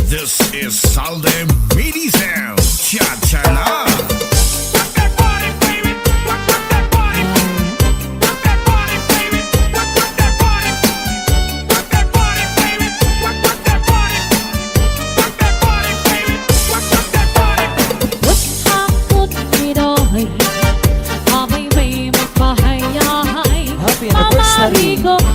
This is Salde Medicel. Cha-cha na. Happy anniversary!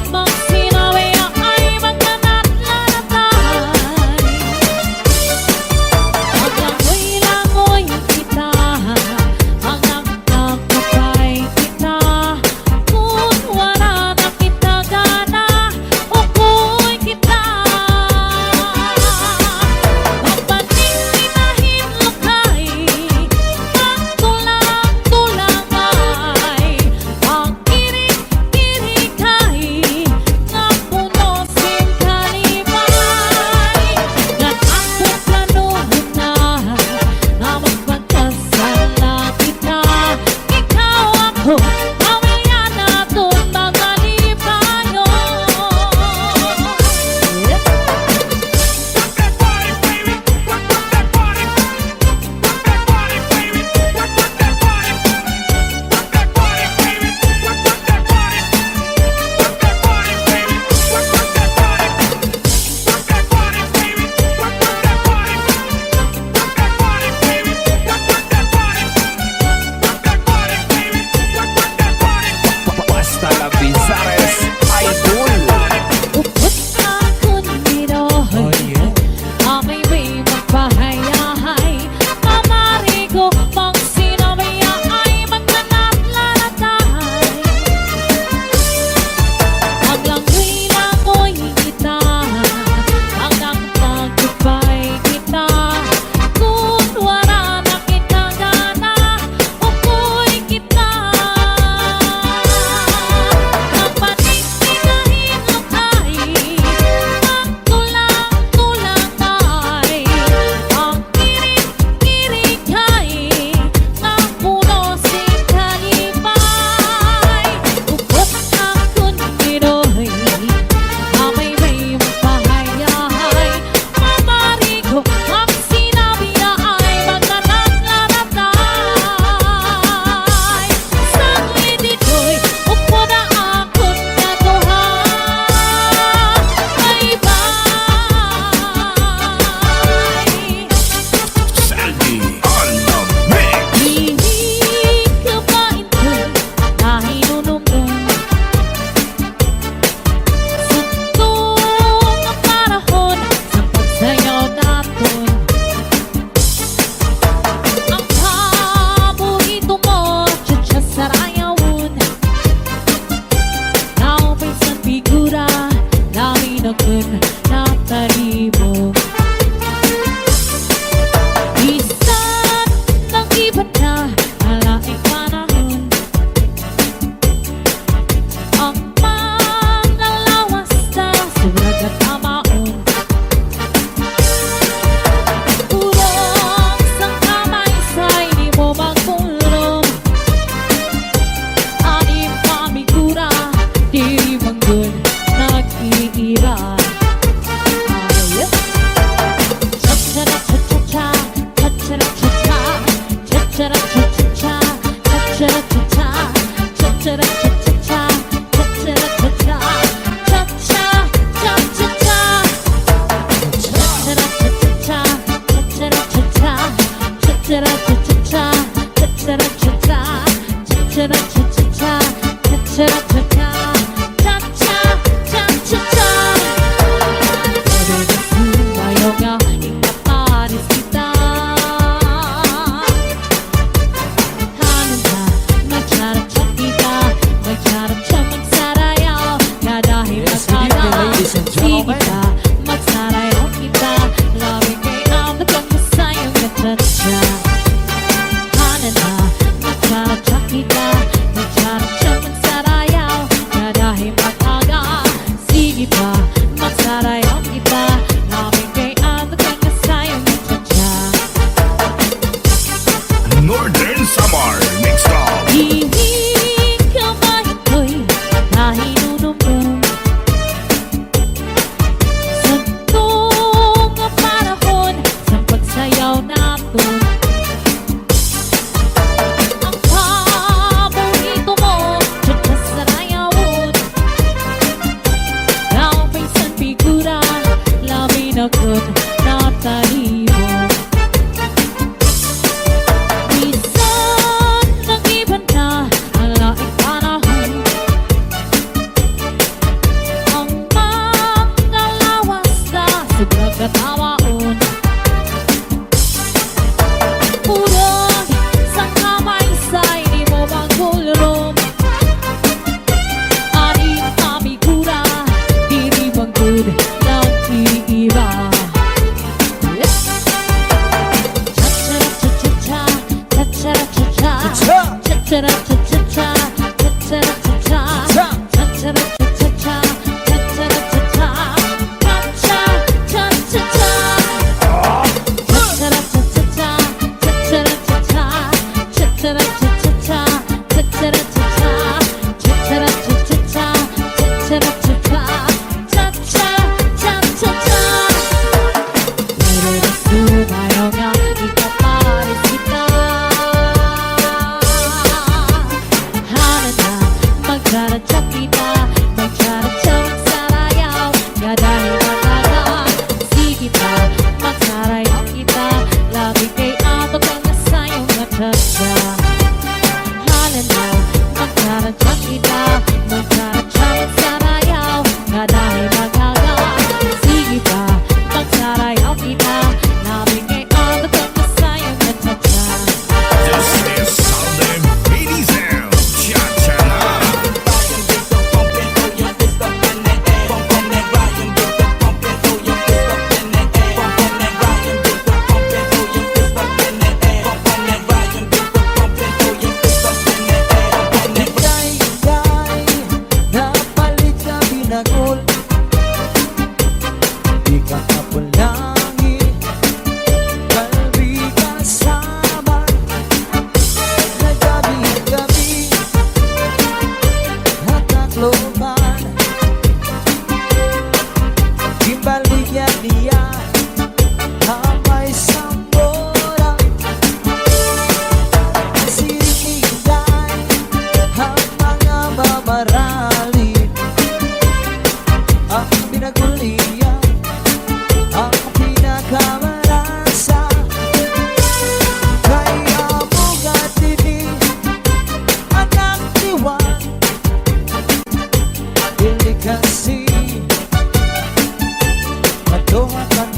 Northern Samar Mixed Up.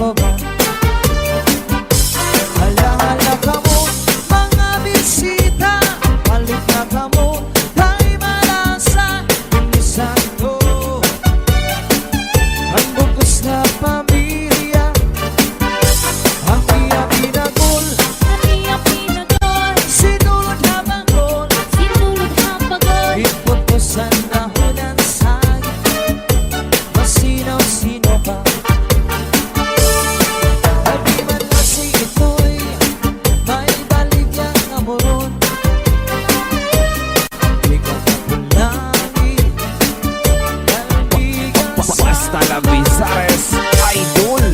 mo ba? Hala-hala ka mo, mga bisita, halika ka mo, tayo malasa, inisan ko. Ang bugos na pamilya, happy-happy na gol, sinulod habang gol, ipot mo sa dahon ng saging, masinaw-sino ka. Di man lasing ito'y may balik ang amoron. Ikaw na pulangin, nalbigan sa Basta la Vizares Idol.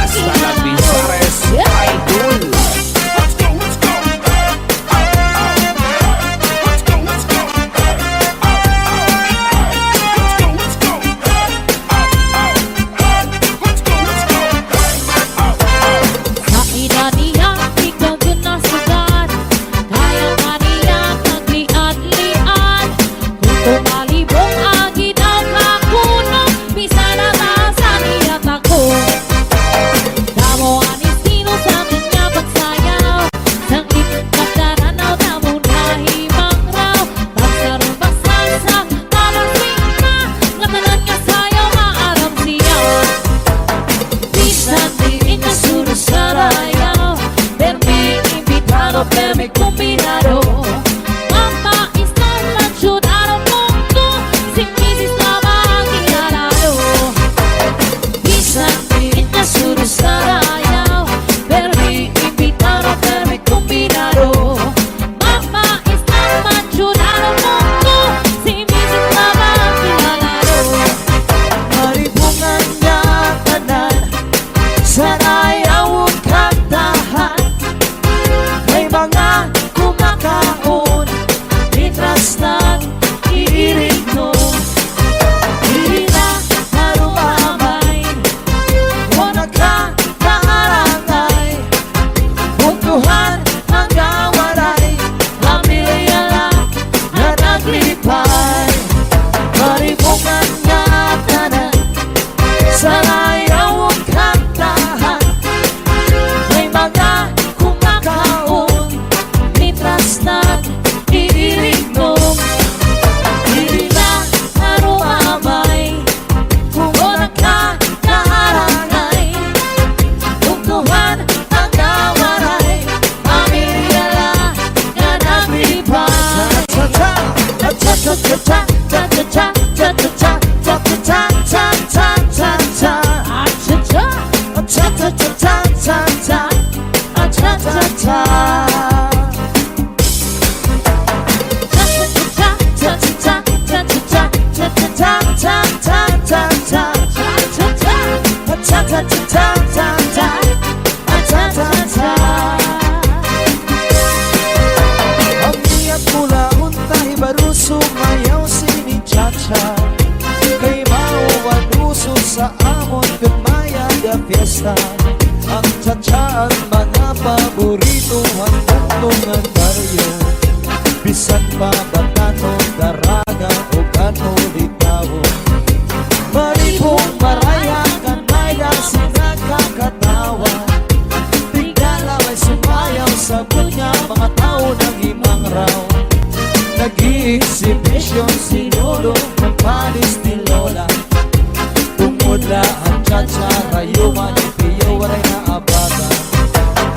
Hasta las Bizares Idol. Let's go, let's go. Let's go, let's go. Let's go, let's go. Let's go, let's go. Kaina niya, ikaw dun nasugat. Kaya nga niya nagliad-liad. Kung tumalibong agid ang kakuno, bisa na taasan niya tako. Damo anis sino sa kanya pagsayaw. Sang ikagdaranaw, damo nahimang raw. Pagsarong-basang sa talasing na, lamanan nga sayaw, maaram siya. Bisan di nasuro sa rayaw, permi invitado, permi combinado. Mamma está manchonado mundo, sin misis na makakilalo. Bisan di nasuro sa rayaw, permi invitado, permi combinado. Mamma está manchonado mundo, sin misis na makakilalo. Maribungan niya tanan Sanayaw ang kantahan May mga kumakaon Litras ng iirig nun Hindi na narumamay O nagkakaarangay Buntuhan ang gawaray Pamilya lang na naglipay Maribungan niya tanan Sanayaw ang kantahan May mga kumakaon Litras ng iirig nung Hindi na narumamay Kung nagkakaarangay Buntuhan ang gawaray Pamilya lang na naglipay Cha-cha-cha-cha Cha-cha-cha Cha-cha-cha Cha-cha-cha Cha-cha-cha Cha-cha-cha Cha-cha-cha Ang iyak mula untay baru sumayaw sini cha-cha Kay mauwan uso sa amon kumaya da fiesta Ang cha-cha ang mga paborito hanggang tungan baryo Bisan pa batano, daraga o kano litawo Maribong maraya kanay da sinagkakatawa Tigala ay sumayaw sa bunya mga tao ng imang raw Nag-i-exhibition si Lolo ng palis ni Lola Tumudla ang cha-cha, rayuman, ipiyo, waray na abata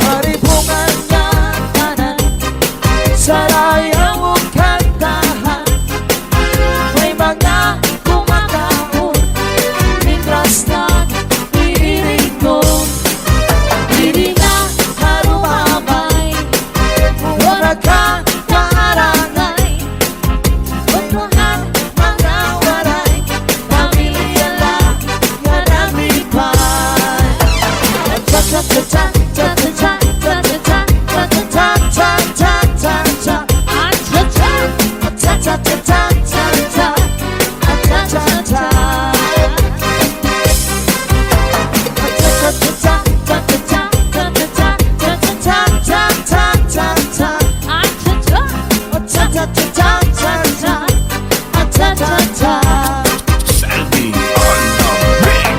Maribungan niya tanan, sarayaw ang kantahan May mga kumakaon, litras ng iirig nun Hindi na harumamay, o nagkakaarangay Buntuhan ang gawaray, pamilya lang yan ang lipay Cha-cha-cha-cha, cha-cha-cha, cha-cha-cha, cha-cha-cha, cha-cha-cha, cha-cha-cha Cha-cha-cha-cha, cha-cha, cha-cha-cha Sandy on the mix.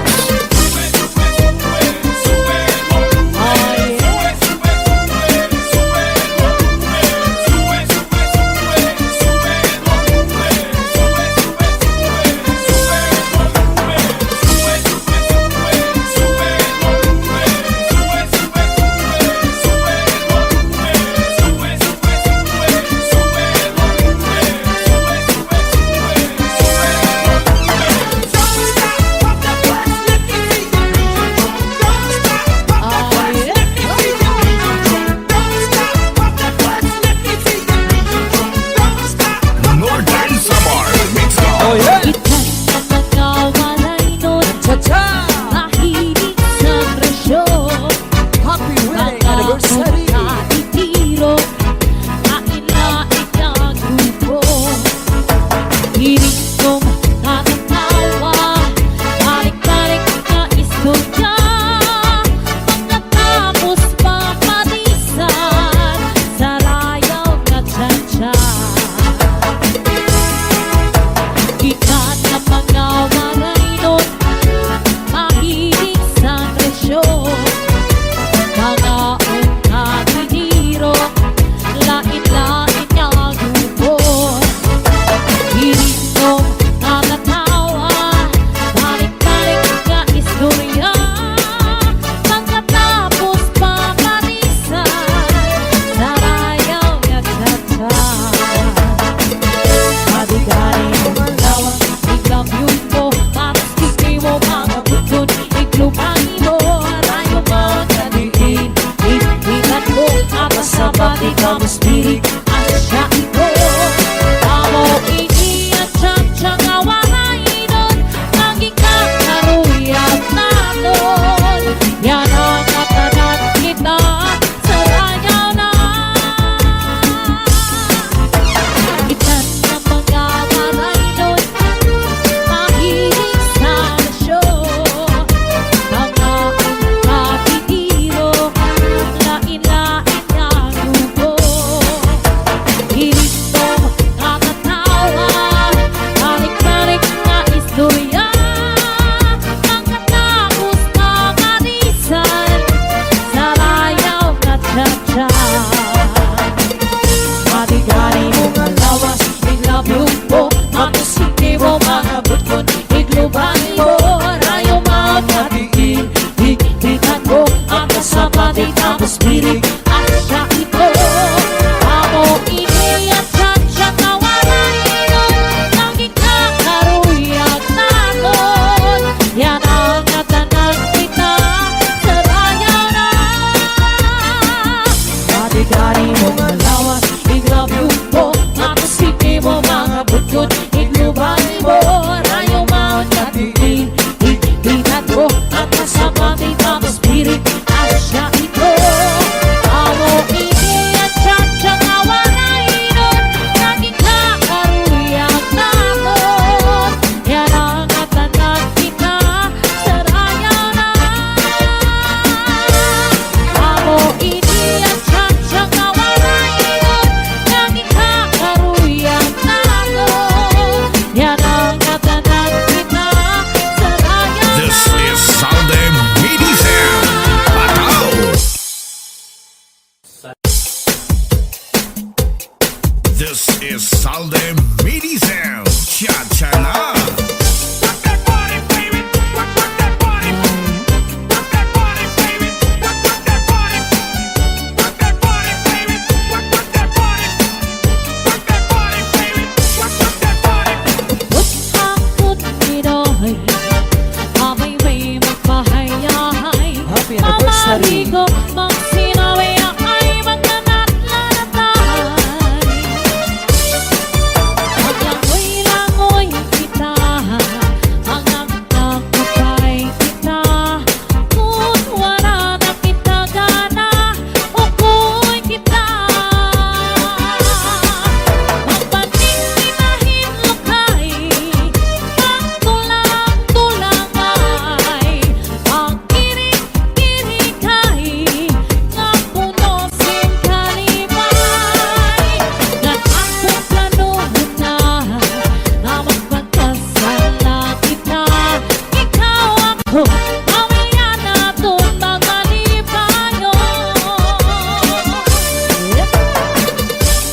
Mamari ko mang sinabi ay magkanat-lanatay. Ang langoy-langoy kita, ang nagtagpapay kita. Kung wala na kita gana, ukoy kita. Magpatinginahin lakay, pagtulang-tulang ay ang kirik-kirikay nga puno sin kalipay. Nag-akong planuhan na magpagkasala kita. Ikaw ako, pamilya natin magalipayo.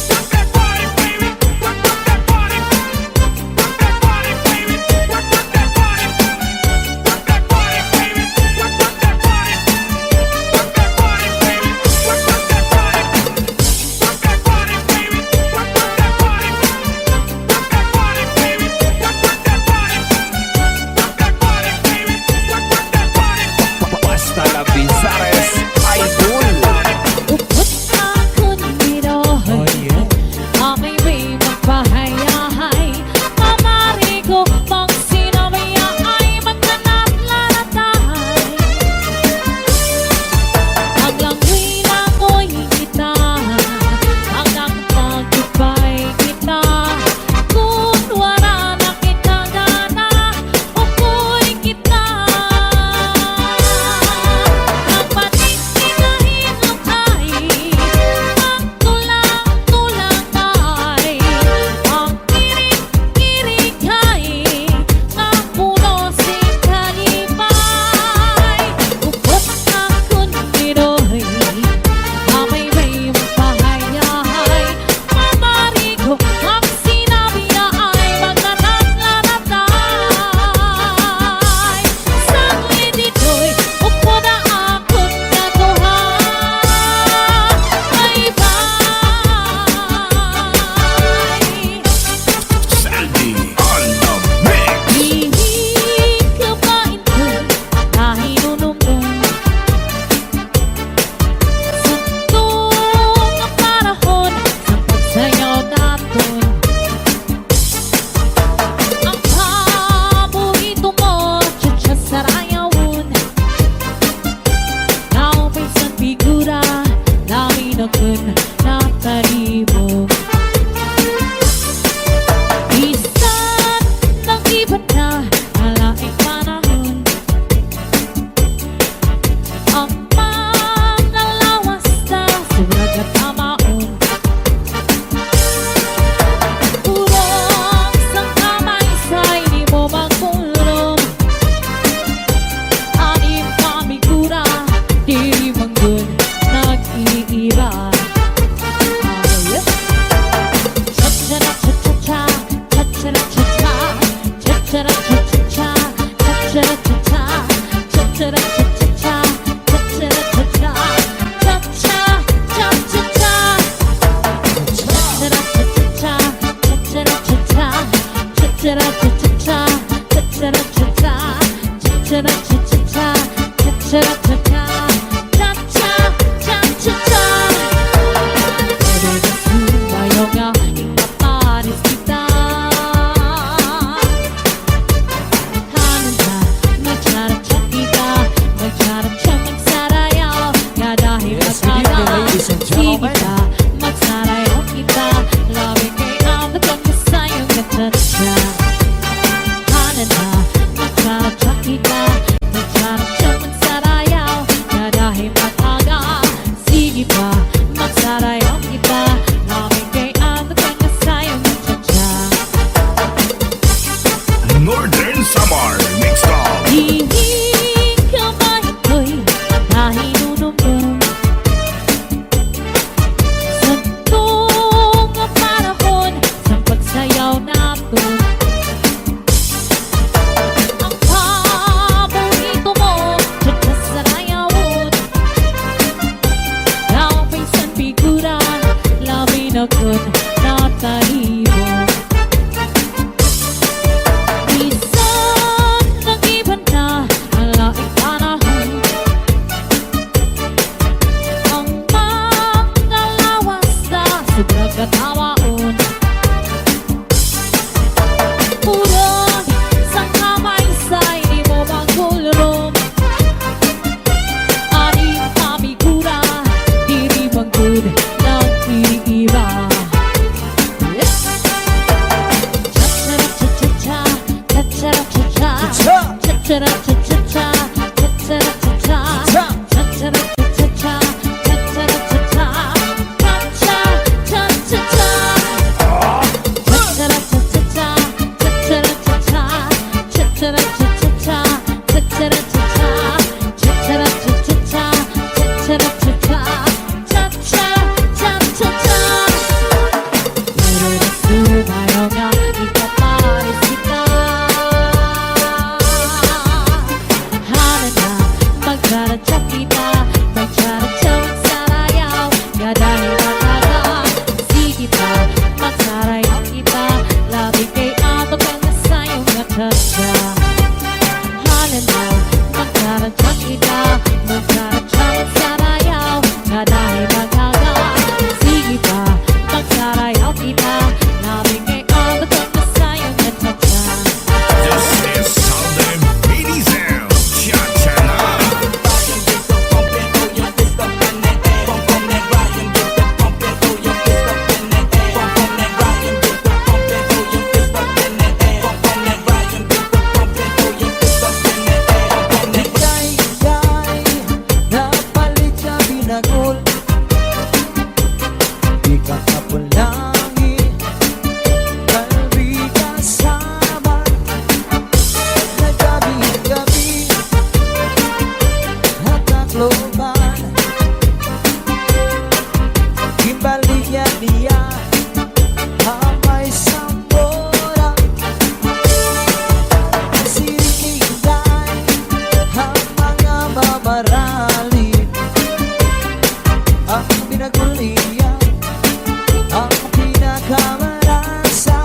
Rock that body, baby. Rock that body. Rock that body, baby. Rock that body. Rock that body, baby. Rock that body. Rock that body, baby. Rock that body. Rock that body, baby. Rock that body. Rock that body, baby. Rock that body. Rock that body, baby. Rock that body. Basta la Bizares Idol. Upot akong niroy, Oh yeah. amay may magpahayahay. Mamari ko mang sinabi ay magkanat-lanatay. Ang langoy-langoy kita, ang nagtagpapay kita. Kung wala na kita gana, ukoy kita. Magpatinginahin lakay, pagtulang-tulang ay ang kirik-kirikay nga puno sin kalipay. Upot akong niroy, amay may magpahayahay. Mamari ko ang sinabi ay magkanat-lanatay. Saglit dito'y upo na akong katuhan. Bye-bye. Sandy on the mix. Hihikabain ko dahil unong-ung Santong ang panahon sa pagsayaw natin. Ang paborito mo, tsa-tsa sa rayawon. Naupisan figura, namin akong nataribog. Isang ng iba na alaing panahon. Ang manalawas na surag at amaon. Urong sang kamay sa'y di mo magkulong. Anim kamigura, di manggun nag-iiba. Cha-cha-cha-cha-cha, cha-cha-cha-cha-cha, cha-cha-cha-cha-cha, cha-cha-cha-cha, cha-cha-cha-cha-cha, cha-cha-cha-cha, Yes, good evening, ladies and gentlemen. Magsarayaw kita, labi kay ang nagkakasayang katatsa. Hananda, magsarayaw kita, magsarayaw magsarayaw, na dahil mag-aga. Sige pa, magsarayaw kita, labi kay ang nagkakasayang katatsa. Northern Samar Mix Club. Hihikabahin ko'y dahil unong-ung Santong ang panahon sa pagsayaw natin. Ang paborito mo, tsa-tsa sa rayawon. Naupisan figura, labi na kun natalibog. Isang nag-iba na alaing panahon. kita magtsara-tsara magsarayaw nga dahil mataga si kita magsarayaw kita labi kay ato kang nasayong natanda halan na magtsara-tsara kita magtsara-tsara magsarayaw nga dahil mataga si kita magsarayaw kita labi kay ato kang nasayong natanda. This is Southern Mini Sound. Cha-cha-la. Ikay, napalit sa binagol. Di ka kapulangin, kalbi kasama. Nagabi-gabi, hatakloban. Gimbalian niya, hamay sambora. Siniday, ang mga mamaralin. Ang binagulian, ang pinakamarasa.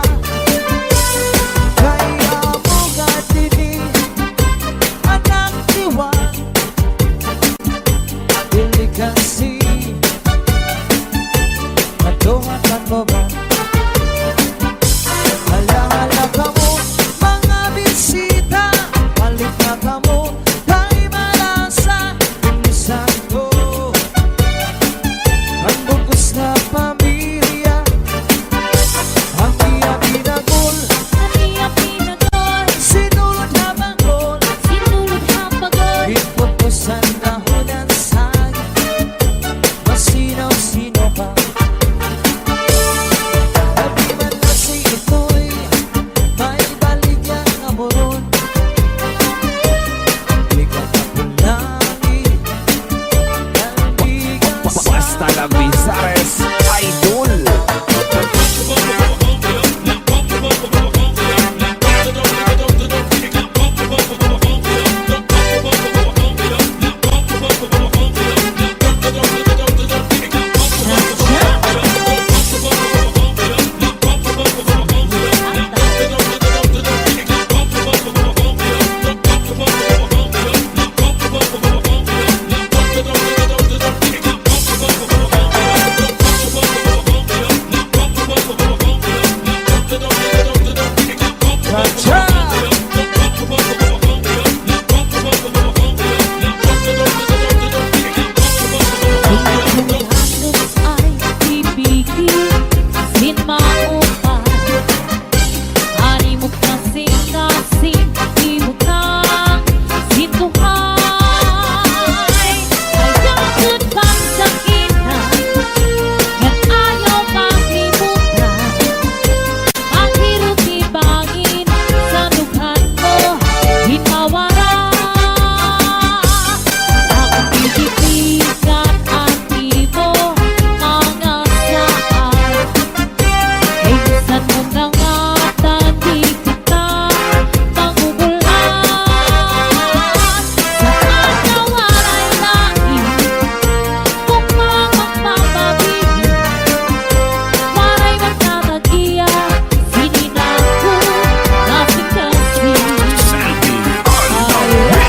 Kaya mo nga dinig, anak diwan. Dili kasi, matungan mo ba? Hala-hala ka mo, mga bisita. Balik na ka mo, kay malasa. Pinisan ko, ang bugos na pamilya. Ang iya pinagol, Iya pinagol, sinulot na bangkol. sinulog ang pagod. Ipupusan dahon ng saging, masinaw-sino ka. Di man kasi ito'y may balikan na moron. Di ka kapulangin, kalbigan Basta sa la Bizares Idol. Cha-cha! Halos ay ibigin, sin maupay. Ani mo kasing-kasing, ibog kang sintuhay. Ayaw pang sakitan, ngan ayaw maglimutan. Ang hirap ibangin sa dughan mo, hinawara. Ang titipikan ang ibo, mga saan. Minsan mo na nga tati kita magugulan. Saan nawaray langit, kung mamagpapabigin. Waray magtatagiya, sininago, nasing-kasi. Sandy on the mix.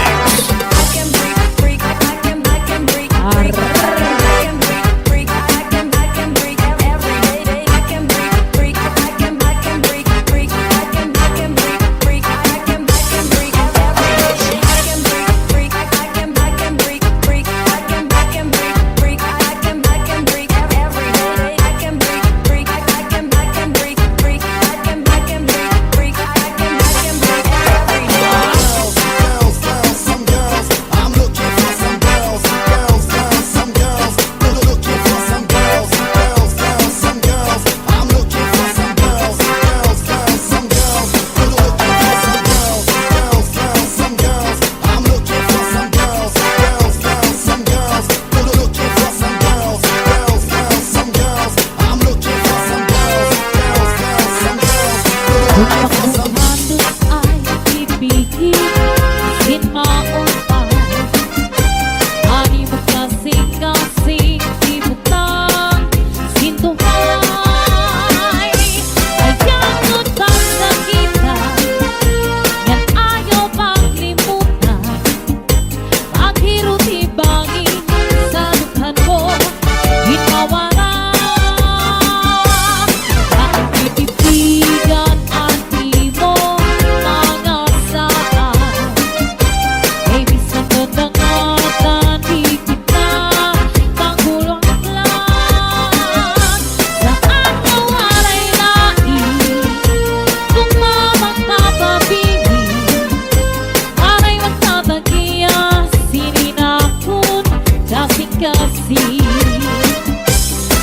kasi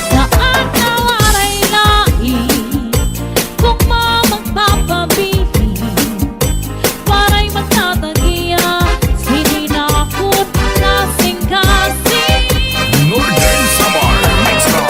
saan nawaray lain kung mamagpapabili paray magtatagiya sininakot kasing-kasing. Northern Samar. Let's go.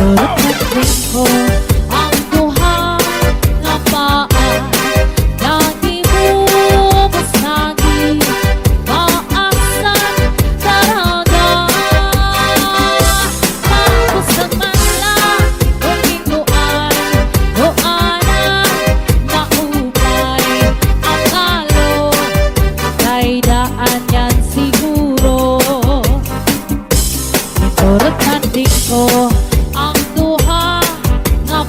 Turut ko ang duha nga paa lagi mo basagi maasan taraga mabusan man lang kung ikuan doana maupay ang kalon kay daan yan siguro. Turut ko ang duha nga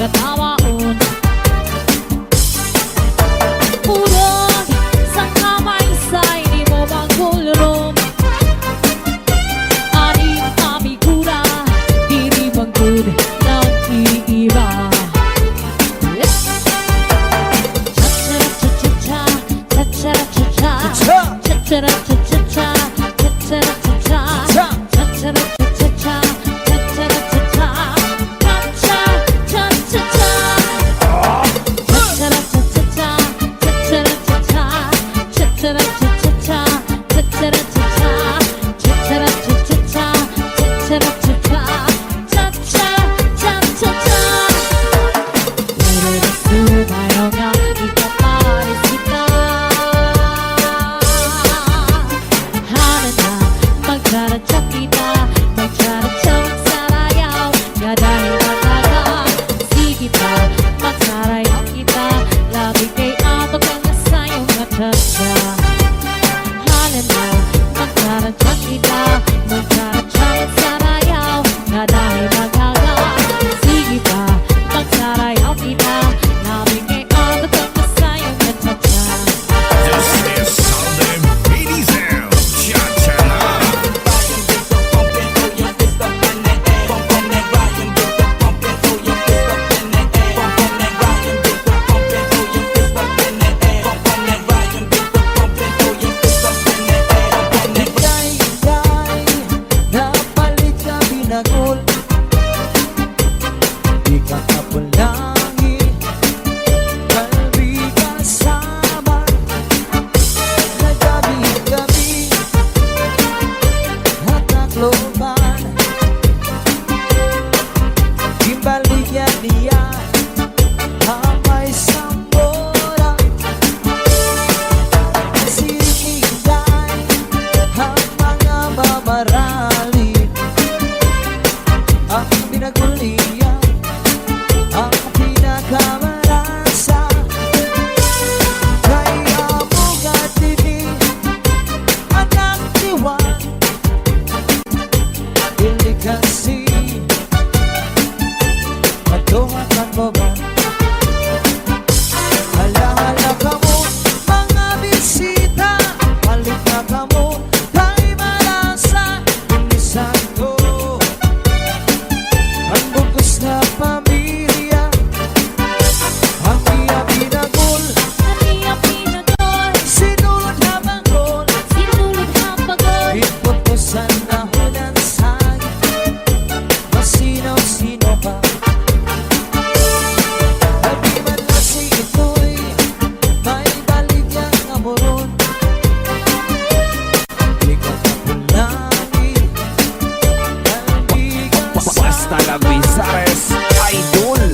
nagkatawaon. Purong sa kamay sa'y di mo magulrom. Aning amigura, diri manggod ng iiba. Cha-cha-cha-cha-cha, cha-cha-cha-cha-cha, cha-cha-cha-cha-cha, cha-cha-cha-cha-cha, cha-cha-cha-cha, This is Salem Medisound. Cha-cha-la. Higay-higay, napalit ka binagol. Di ka kapulangi, kalbi kasama. Nagabi-gabi, hatakloban. Imbaligyan niya, hamay sambora. Sirigay, ang mga mamarali. Ang binagul niya, ang pinakamarasa. Kaya mo gatini, anak diwan. Ili kasi, matuhakan mo ba? Hala-hala ka mo, mga bisita. Balik na ka mo, kay malasa. Inisan ko, ang bugos na pamilya. Ang iya pinagul, sinulod na banggol. Iputusan na hulan sangit, masinaw-sino pa. Sabi man lasing ito'y may balik yang amoron. Di ka kapulangin, kalbi Basta kasama. la Bizares Idol.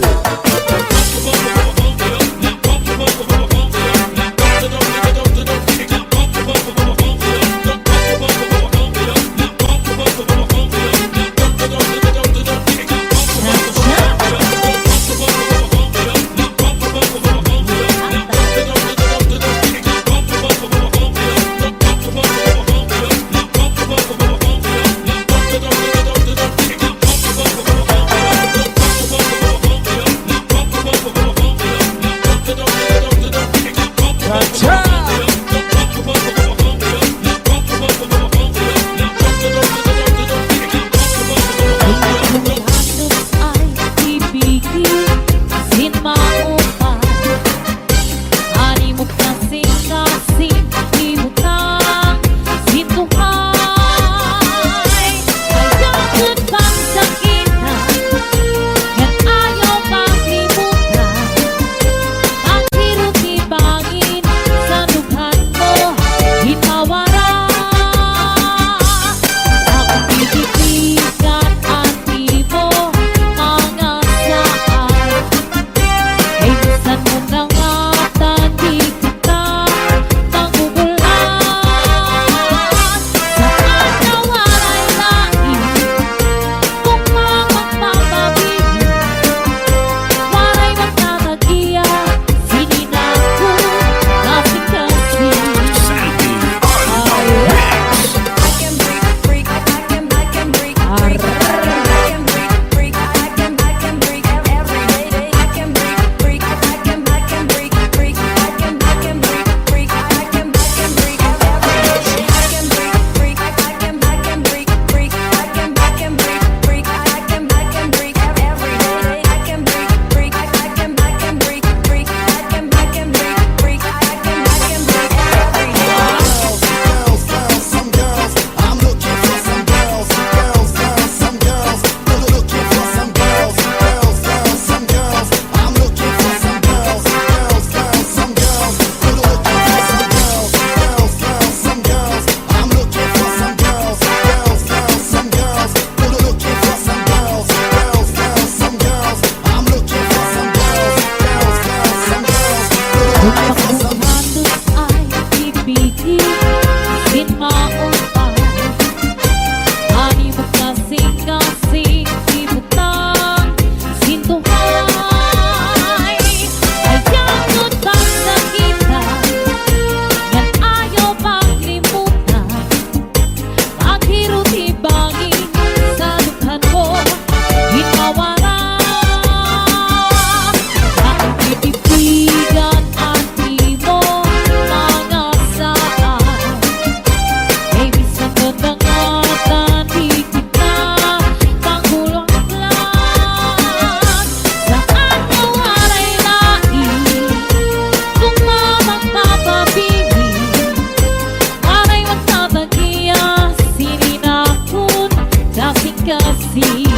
kasi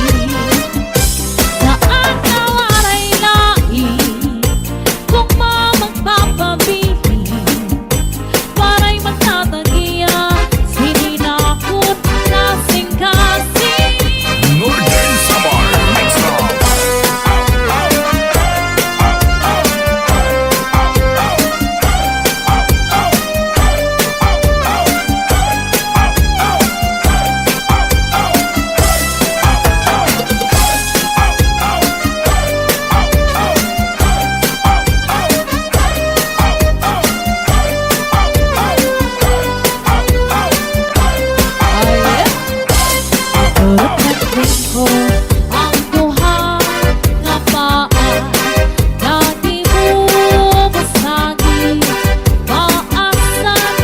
saan nawaray lain kung mamagpapabili paray magtatagiya sininakot kasing-kasing Northern Samar Mix Up. Turut ko ang duha nga paa dati mo basagi maasan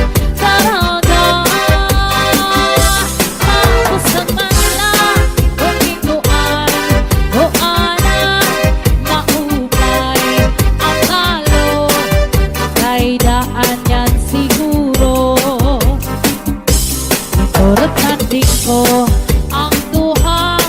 daraga tapos ang mala kung ikuan o ana maupay ang talo kay daan yan siguro turut ko ang duha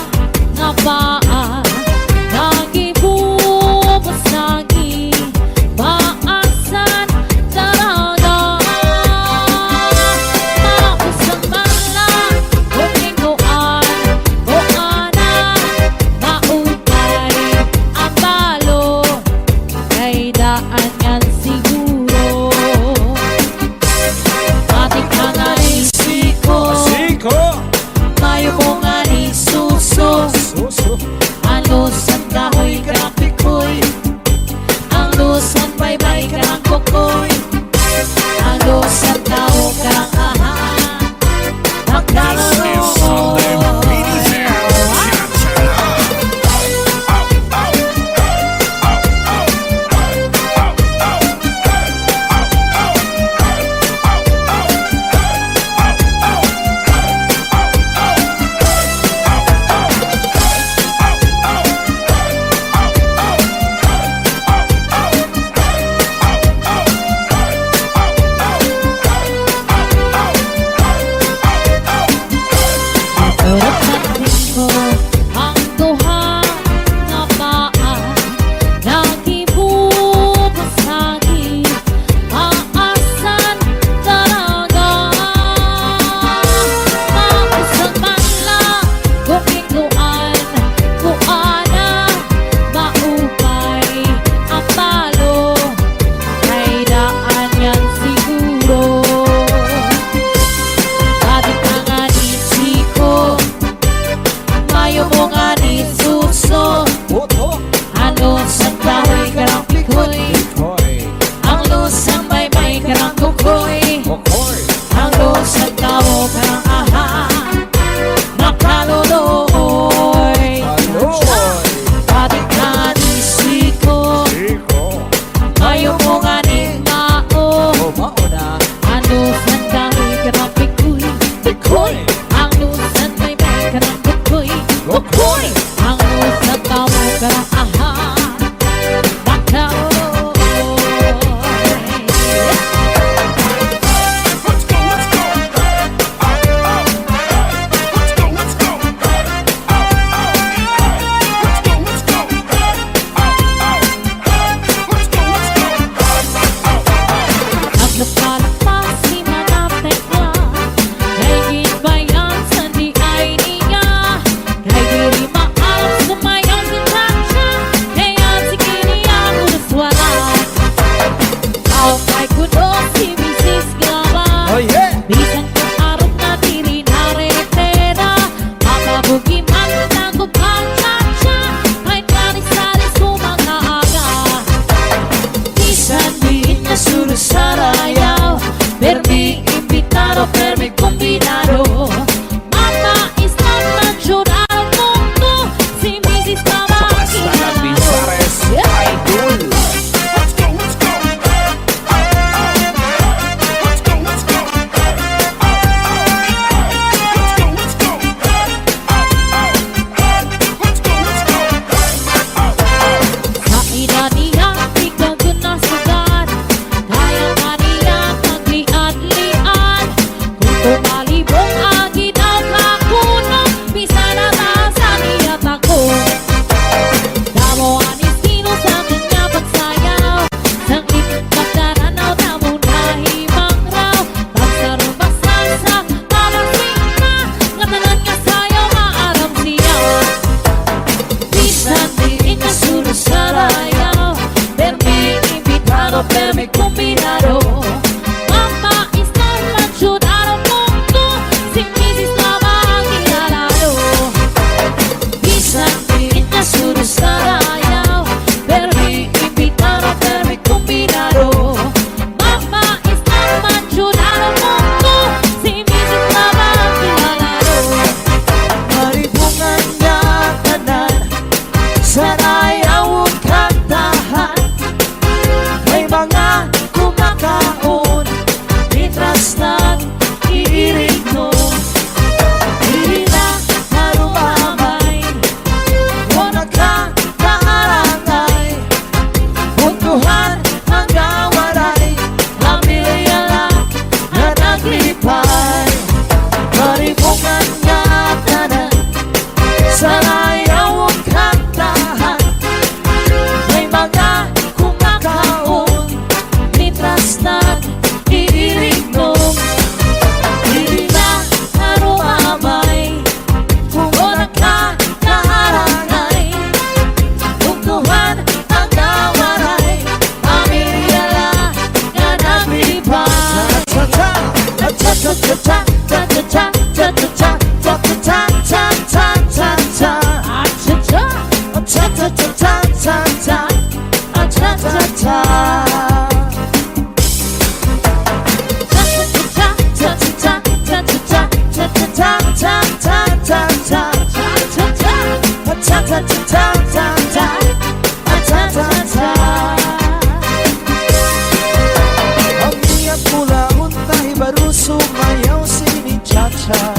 Ang iyak mula untay baru sumayaw sini cha-cha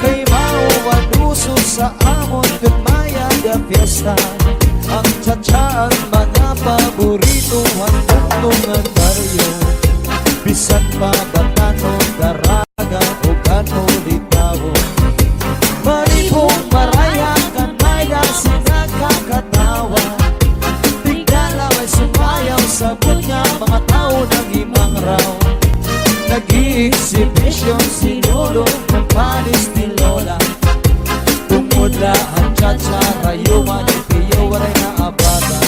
Kay mauwan uso sa amon Gagmaya da fiesta Ang cha-cha ang mga paborito Ang tungtungan baryo Bisan pa batano, daraga o kano litawo Maripong marayakan may dasing nakakatawa Tigala may sumayaw sa bunya Mga tao ng imang raw Nag-i-exhibition si Lolo ng panis ni Lola Tumudla ang cha-cha rayuman ni Pio waray na abata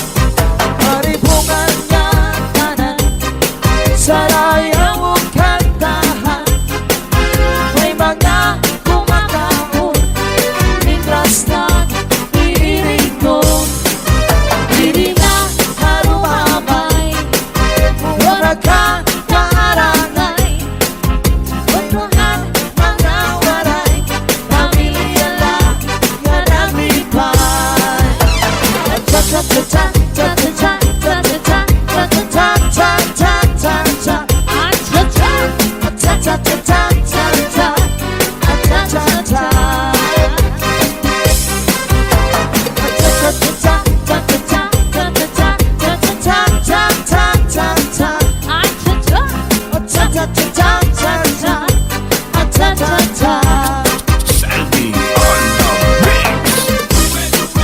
Maripungan niya tanan sa layang kantahan May mga kumakaon Mintras nag-iiring ko Hindi na harumabay Wala ka kaarangay Pagtuhan mga waray Pamilya lang yan ang lipay Cha-cha-cha-cha Cha-cha-cha Cha-cha-cha Cha-cha-cha Cha-cha-cha Cha-cha-cha Cha-cha-cha Cha-cha-cha Sandy on the mix.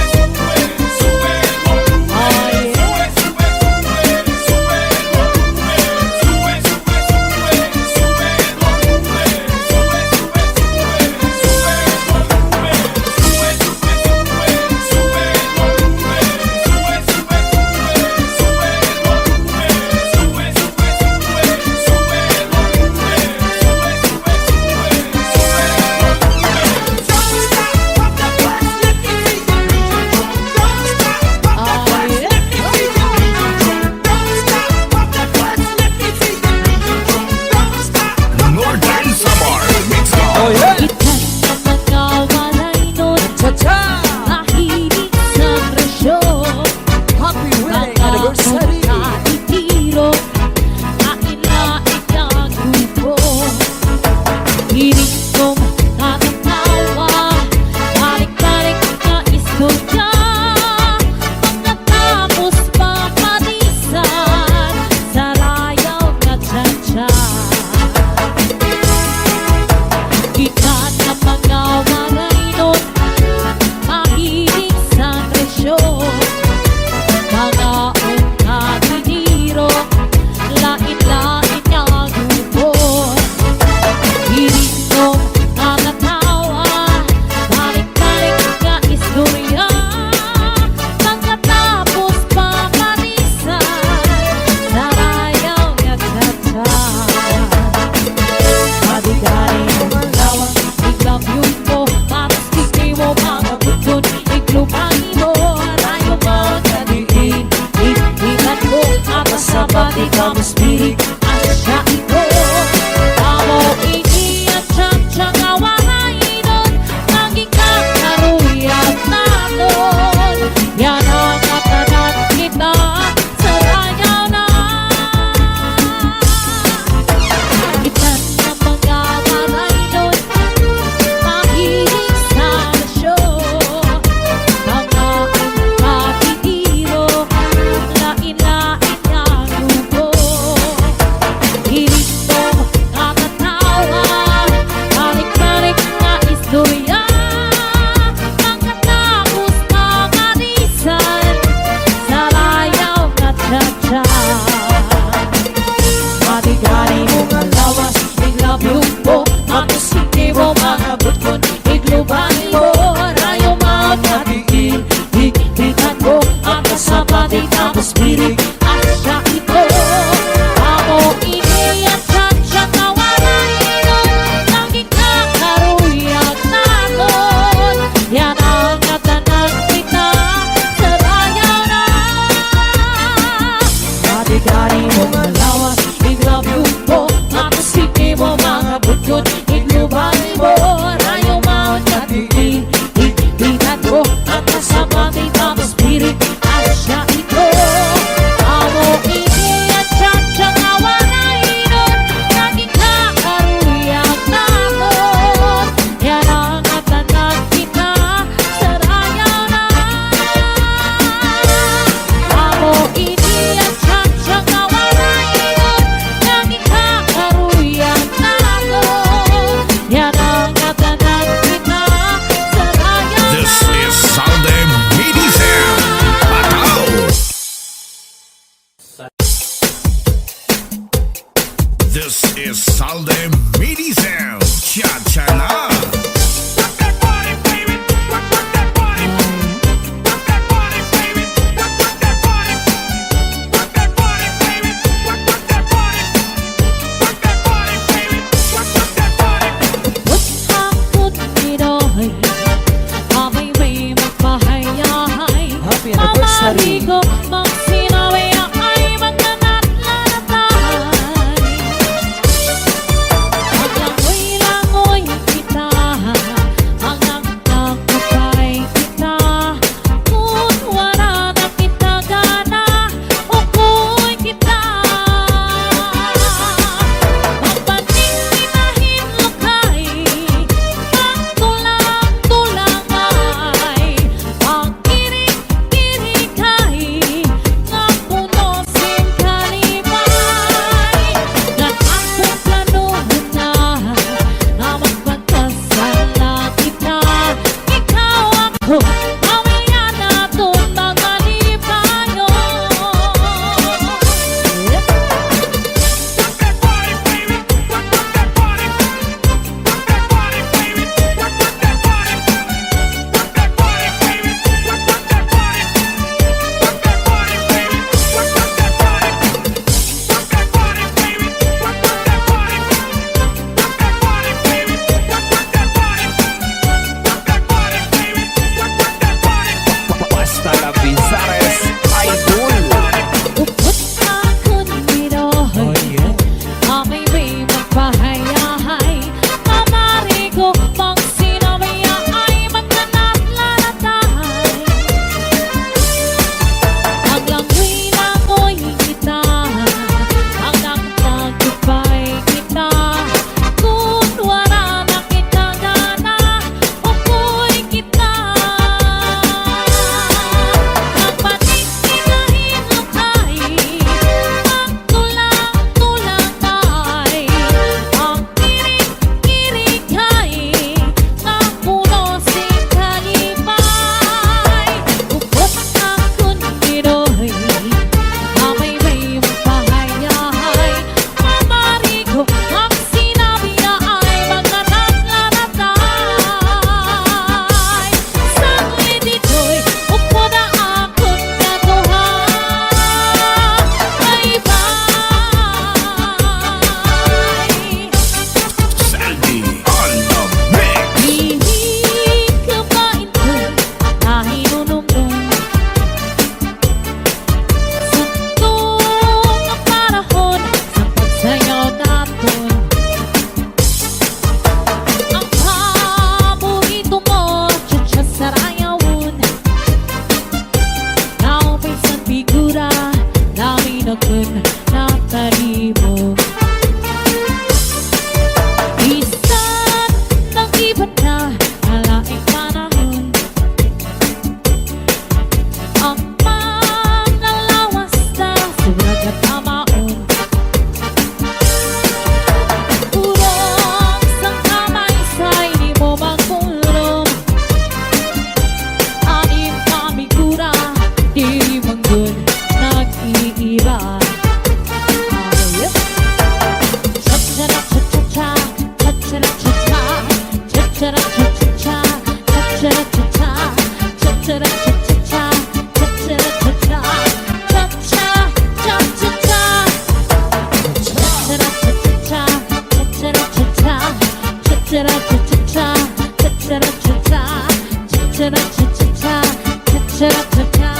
cha-cha-cha-cha,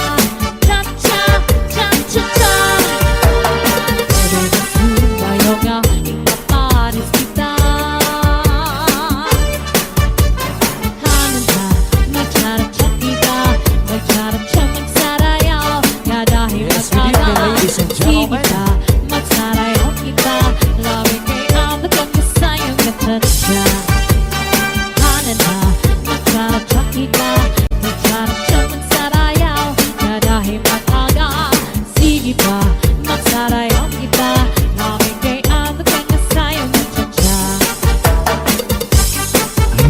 cha-cha-cha-cha-cha. Eres sumayaw nga, ipaparis kita. Hanan ka, mag-cha-cha kita, mag-cha-cha, magsarayaw. Nga dahil Yes, good evening, ladies and gentlemen. kita, magsarayaw kita. Lawin kay ang nagkong sayang cha-cha. Hanan ka, mag-cha-cha kita, mag-cha-cha, magsarayaw. Nga dahil mataga, sige pa, magsarayaw kita. Lawin kay ang nagkong sayang cha-cha.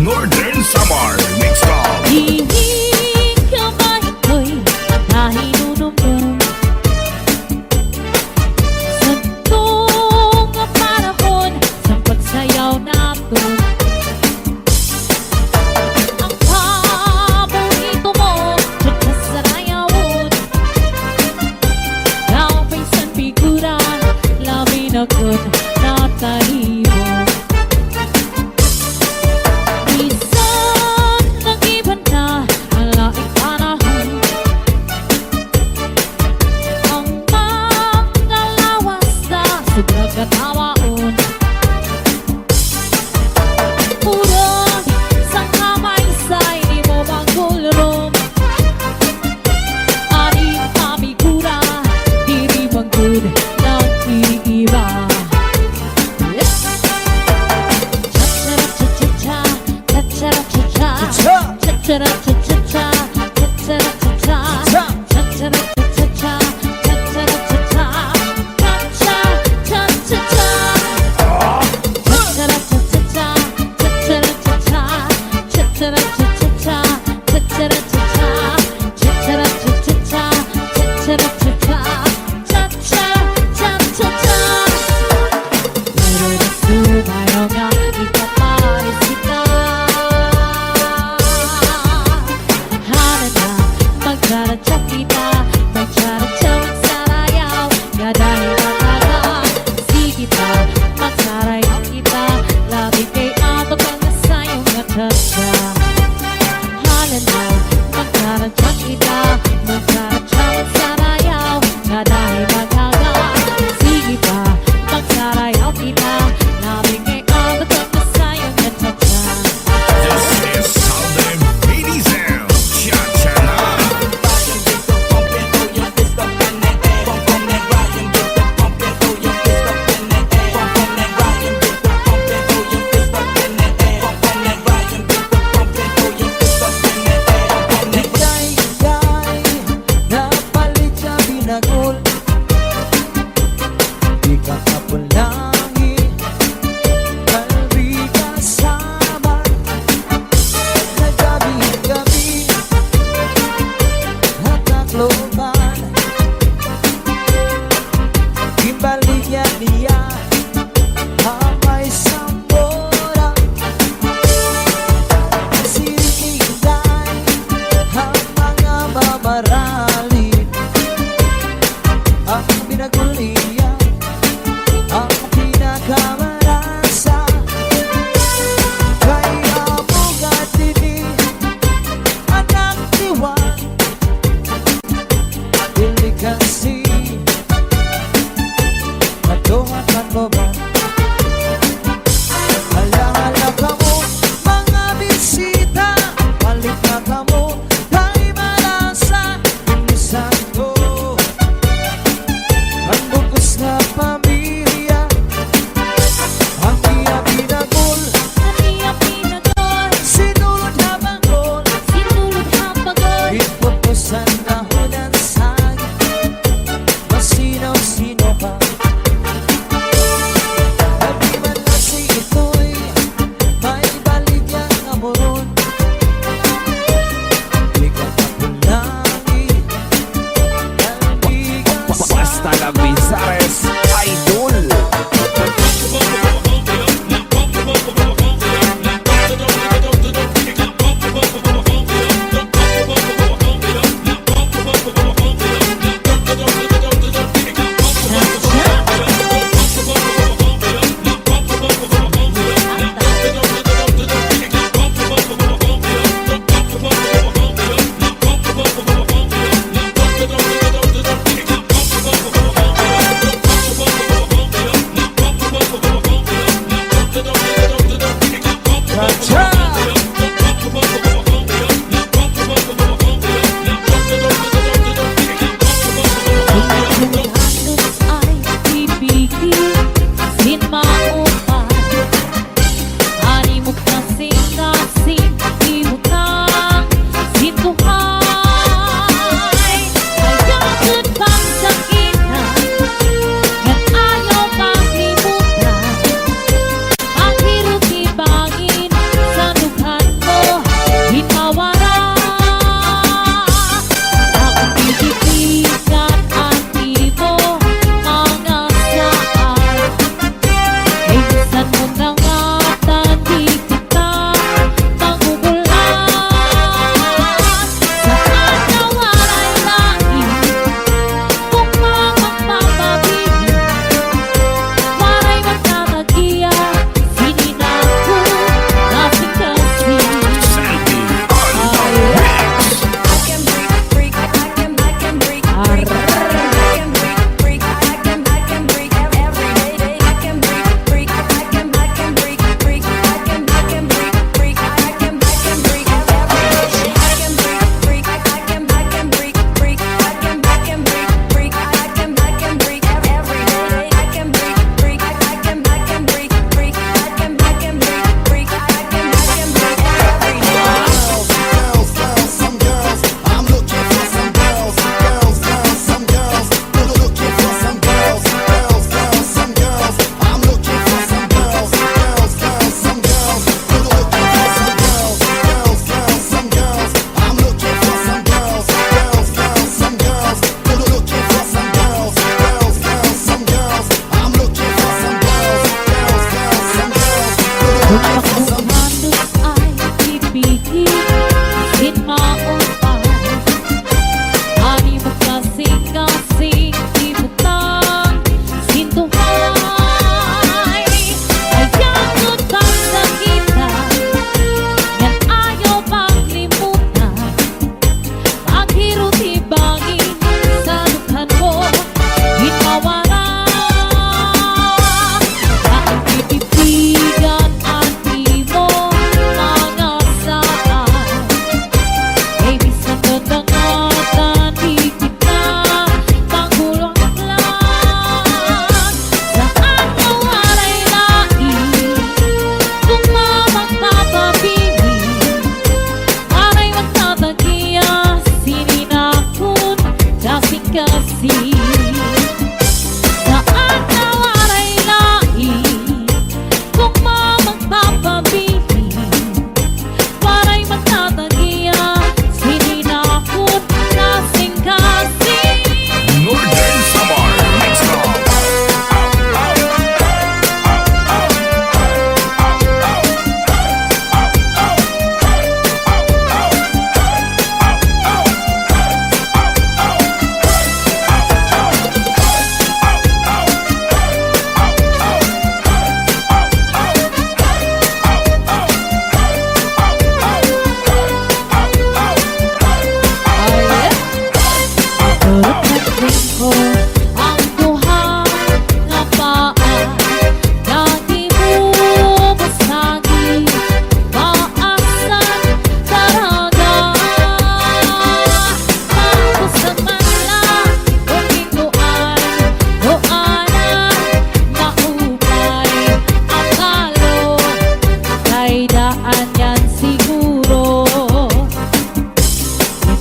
Northern Samar Mixed Call. Hihing kamay ko'y nahinunumdum sa mga panahon sa pagsayaw natin. Ang paborito mo, tiyata sa rayawon. Ang pinsan figura, labi na kun natahimok. Minsan nag-iban na ang laking panahon. Ang mga lawas na sobrang katawaon. Puro sa kamay sa'y di mo manggulong. Aning pamigura, diri manggul ng iiba. Cha-cha-cha-cha-cha, cha-cha-cha-cha-cha, cha-cha-cha-cha-cha, cha-cha-cha-cha-cha, cha-cha-cha-cha-cha, cha-cha-cha-cha, cha-cha-cha-cha-cha, cha-cha-cha-cha-cha, cha-cha-cha-cha-cha, cha-cha-cha-cha. Eres sumayaw nga, ipaparis kita. Hanan ka, mag-cha-cha kita, mag-cha-cha, magsarayaw. Nga dahil mataga, sige pa, magsarayaw kita. Labi kay ato kang nasayong cha-cha. Hanan ka, mag-cha-cha kita, mag-cha-cha, magsarayaw. Nga dahil mataga, sige pa, magsarayaw kita. Labi kay ato kang nasayong cha-cha. This is Southern Midi Sound. Cha-cha-la. Higay-higay, napalit sa binagul. Di ka kapulangi, kalbi kasama. Na gabi-gabi, hatakloban. Ibalik yan niya, hamay sambora. Sirigay, ang mga mamarali. Ang binagul niya, ang pinakamarasa. Kaya mo gatini, anak diwan. Dili kasi, matuhakan mo ba? Hala-hala ka mo, mga bisita. Balik na ka mo, tayo malasa.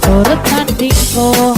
Puro tanding ko